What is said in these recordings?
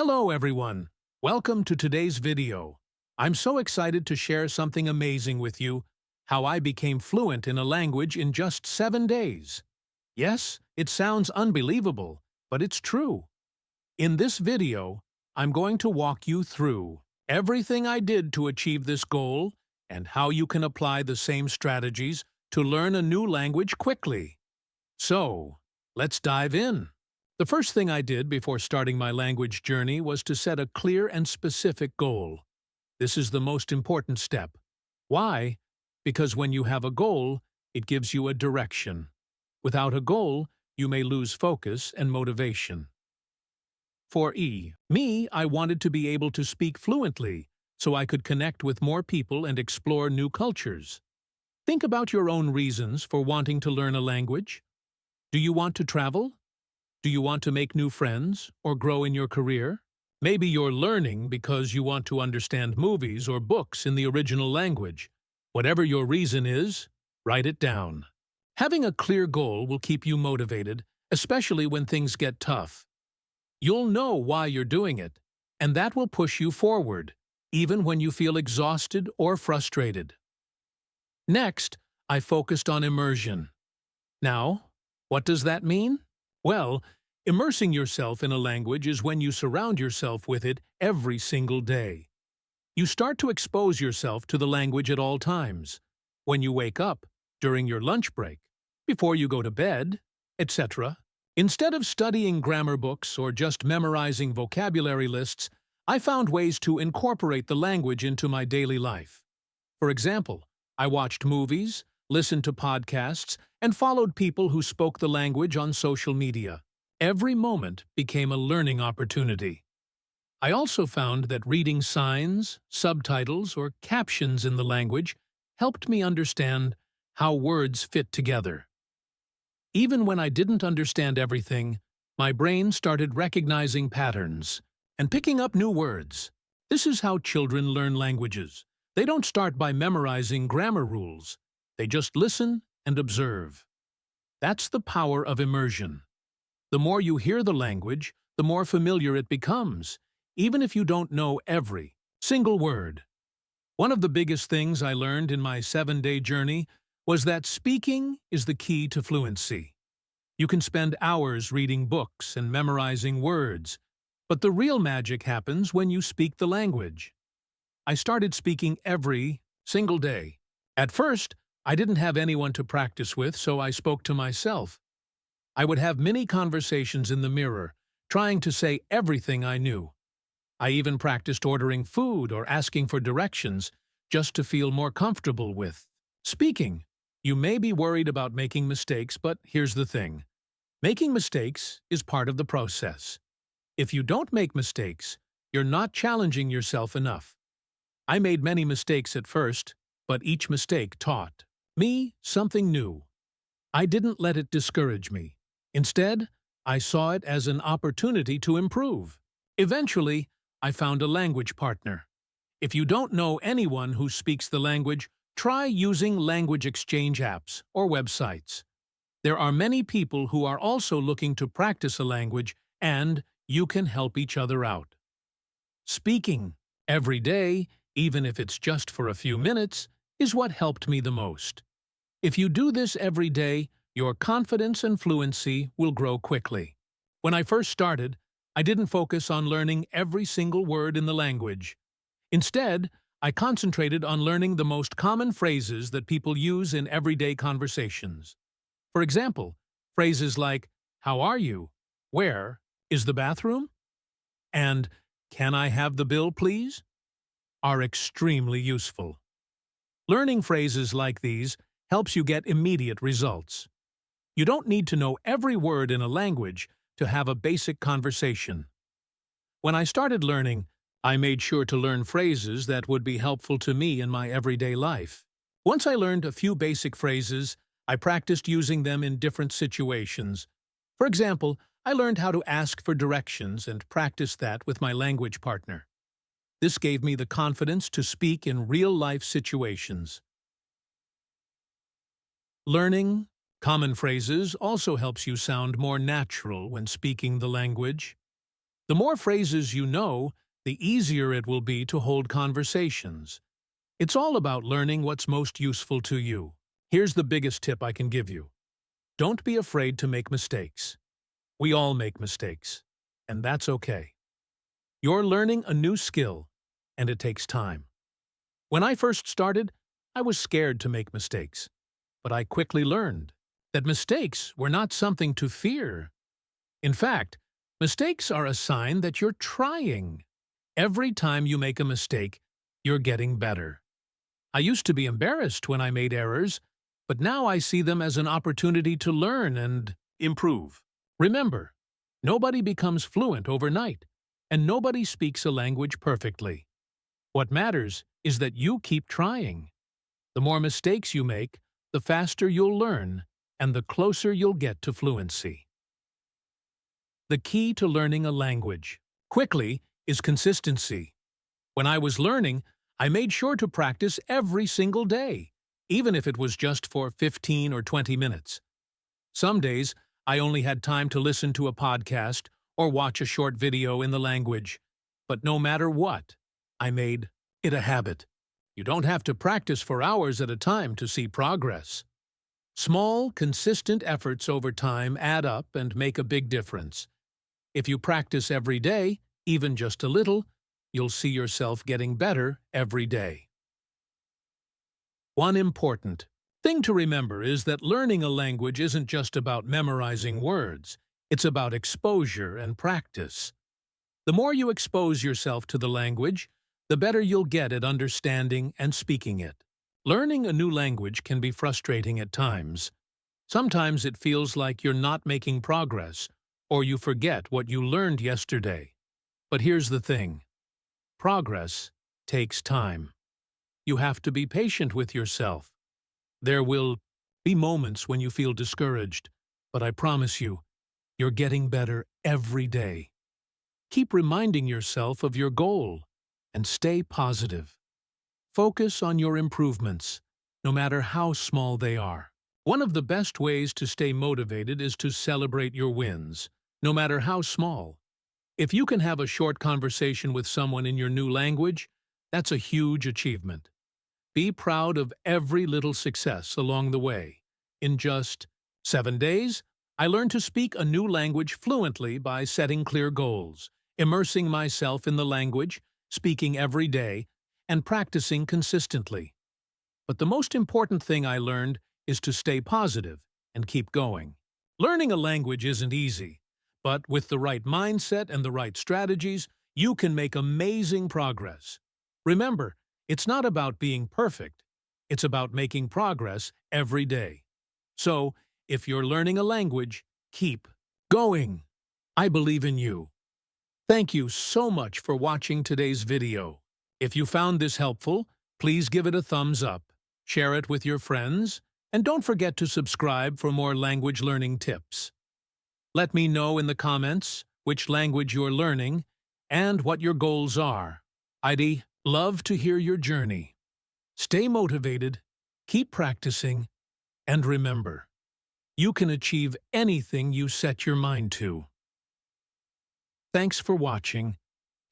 Hello everyone! Welcome to today's video. I'm so excited to share something amazing with you, how I became fluent in a language in just 7 days. Yes, it sounds unbelievable, but it's true. In this video, I'm going to walk you through everything I did to achieve this goal and how you can apply the same strategies to learn a new language quickly. So, let's dive in. The first thing I did before starting my language journey was to set a clear and specific goal. This is the most important step. Why? Because when you have a goal, it gives you a direction. Without a goal, you may lose focus and motivation. For me, I wanted to be able to speak fluently so I could connect with more people and explore new cultures. Think about your own reasons for wanting to learn a language. Do you want to travel? Do you want to make new friends or grow in your career? Maybe you're learning because you want to understand movies or books in the original language. Whatever your reason is, write it down. Having a clear goal will keep you motivated, especially when things get tough. You'll know why you're doing it, and that will push you forward, even when you feel exhausted or frustrated. Next, I focused on immersion. Now, what does that mean? Well, immersing yourself in a language is when you surround yourself with it every single day. You start to expose yourself to the language at all times. When you wake up, during your lunch break, before you go to bed, etc. Instead of studying grammar books or just memorizing vocabulary lists, I found ways to incorporate the language into my daily life. For example, I watched movies, listened to podcasts, and followed people who spoke the language on social media. Every moment became a learning opportunity. I also found that reading signs, subtitles, or captions in the language helped me understand how words fit together. Even when I didn't understand everything, my brain started recognizing patterns and picking up new words. This is how children learn languages. They don't start by memorizing grammar rules. They just listen and observe. That's the power of immersion. The more you hear the language, the more familiar it becomes, even if you don't know every single word. One of the biggest things I learned in my 7-day journey was that speaking is the key to fluency. You can spend hours reading books and memorizing words, but the real magic happens when you speak the language. I started speaking every single day. At first, I didn't have anyone to practice with, so I spoke to myself. I would have many conversations in the mirror, trying to say everything I knew. I even practiced ordering food or asking for directions, just to feel more comfortable with speaking. You may be worried about making mistakes, but here's the thing. Making mistakes is part of the process. If you don't make mistakes, you're not challenging yourself enough. I made many mistakes at first, but each mistake taught me something new. I didn't let it discourage me. Instead, I saw it as an opportunity to improve. Eventually, I found a language partner. If you don't know anyone who speaks the language, try using language exchange apps or websites. There are many people who are also looking to practice a language, and you can help each other out. Speaking every day, even if it's just for a few minutes, is what helped me the most. If you do this every day, your confidence and fluency will grow quickly. When I first started, I didn't focus on learning every single word in the language. Instead, I concentrated on learning the most common phrases that people use in everyday conversations. For example, phrases like, "How are you?" "Where is the bathroom?" and "Can I have the bill, please?" are extremely useful. Learning phrases like these helps you get immediate results. You don't need to know every word in a language to have a basic conversation. When I started learning, I made sure to learn phrases that would be helpful to me in my everyday life. Once I learned a few basic phrases, I practiced using them in different situations. For example, I learned how to ask for directions and practiced that with my language partner. This gave me the confidence to speak in real-life situations. Learning common phrases also helps you sound more natural when speaking the language. The more phrases you know, the easier it will be to hold conversations. It's all about learning what's most useful to you. Here's the biggest tip I can give you. Don't be afraid to make mistakes. We all make mistakes, and that's okay. You're learning a new skill, and it takes time. When I first started, I was scared to make mistakes, but I quickly learned that mistakes were not something to fear. In fact, mistakes are a sign that you're trying. Every time you make a mistake, you're getting better. I used to be embarrassed when I made errors, but now I see them as an opportunity to learn and improve. Remember, nobody becomes fluent overnight, and nobody speaks a language perfectly. What matters is that you keep trying. The more mistakes you make, the faster you'll learn, and the closer you'll get to fluency. The key to learning a language quickly is consistency. When I was learning, I made sure to practice every single day, even if it was just for 15 or 20 minutes. Some days, I only had time to listen to a podcast or watch a short video in the language. But no matter what, I made it a habit. You don't have to practice for hours at a time to see progress. Small, consistent efforts over time add up and make a big difference. If you practice every day, even just a little, you'll see yourself getting better every day. One important thing to remember is that learning a language isn't just about memorizing words. It's about exposure and practice. The more you expose yourself to the language, the better you'll get at understanding and speaking it. Learning a new language can be frustrating at times. Sometimes it feels like you're not making progress, or you forget what you learned yesterday. But here's the thing. Progress takes time. You have to be patient with yourself. There will be moments when you feel discouraged, but I promise you, you're getting better every day. Keep reminding yourself of your goal and stay positive. Focus on your improvements, no matter how small they are. One of the best ways to stay motivated is to celebrate your wins, no matter how small. If you can have a short conversation with someone in your new language, that's a huge achievement. Be proud of every little success along the way. In just 7 days, I learned to speak a new language fluently by setting clear goals, immersing myself in the language, speaking every day, and practicing consistently. But the most important thing I learned is to stay positive and keep going. Learning a language isn't easy, but with the right mindset and the right strategies, you can make amazing progress. Remember, it's not about being perfect. It's about making progress every day. So, if you're learning a language, keep going. I believe in you. Thank you so much for watching today's video. If you found this helpful, please give it a thumbs up, share it with your friends, and don't forget to subscribe for more language learning tips. Let me know in the comments which language you're learning and what your goals are. I'd love to hear your journey. Stay motivated, keep practicing, and remember, you can achieve anything you set your mind to. Thanks for watching,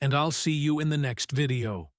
and I'll see you in the next video.